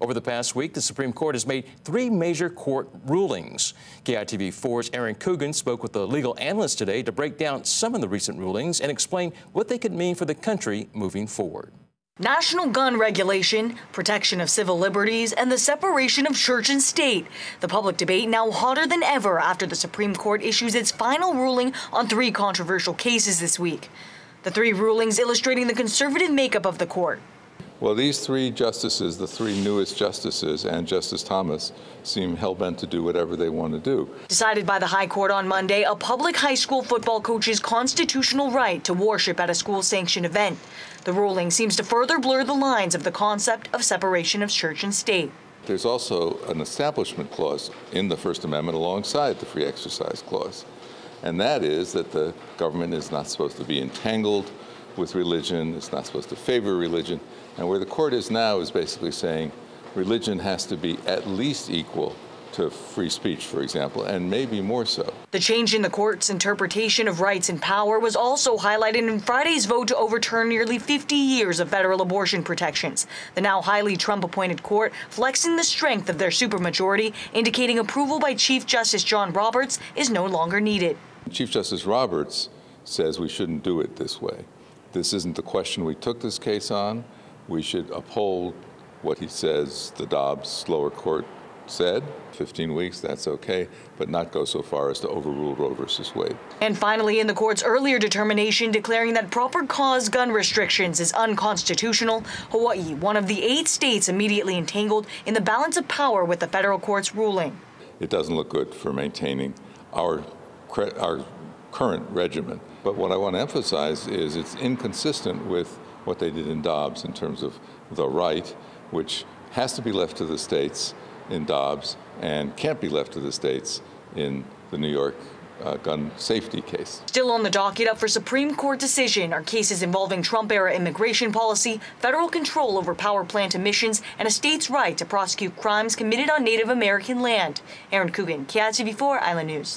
Over the past week, the Supreme Court has made 3 major court rulings. KITV4's Erin Coogan spoke with the legal analyst today to break down some of the recent rulings and explain what they could mean for the country moving forward. National gun regulation, protection of civil liberties, and the separation of church and state. The public debate now hotter than ever after the Supreme Court issues its final ruling on 3 controversial cases this week. The 3 rulings illustrating the conservative makeup of the court. Well, these 3 justices, the 3 newest justices and Justice Thomas, seem hell-bent to do whatever they want to do. Decided by the High Court on Monday, a public high school football coach's constitutional right to worship at a school-sanctioned event. The ruling seems to further blur the lines of the concept of separation of church and state. There's also an establishment clause in the First Amendment alongside the free exercise clause. And that is that the government is not supposed to be entangled with religion, it's not supposed to favor religion. And where the court is now is basically saying religion has to be at least equal to free speech, for example, and maybe more so. The change in the court's interpretation of rights and power was also highlighted in Friday's vote to overturn nearly 50 years of federal abortion protections. The now highly Trump-appointed court flexing the strength of their supermajority, indicating approval by Chief Justice John Roberts is no longer needed. Chief Justice Roberts says we shouldn't do it this way. This isn't the question we took this case on. We should uphold what he says the Dobbs lower court said. 15 weeks, that's okay, but not go so far as to overrule Roe versus Wade. And finally, in the court's earlier determination declaring that proper cause gun restrictions is unconstitutional, Hawaii, one of the 8 states immediately entangled in the balance of power with the federal court's ruling. It doesn't look good for maintaining our current regimen. But what I want to emphasize is it's inconsistent with what they did in Dobbs in terms of the right, which has to be left to the states in Dobbs and can't be left to the states in the New York gun safety case. Still on the docket up for Supreme Court decision are cases involving Trump-era immigration policy, federal control over power plant emissions, and a state's right to prosecute crimes committed on Native American land. Erin Coogan, KITV4 Island News.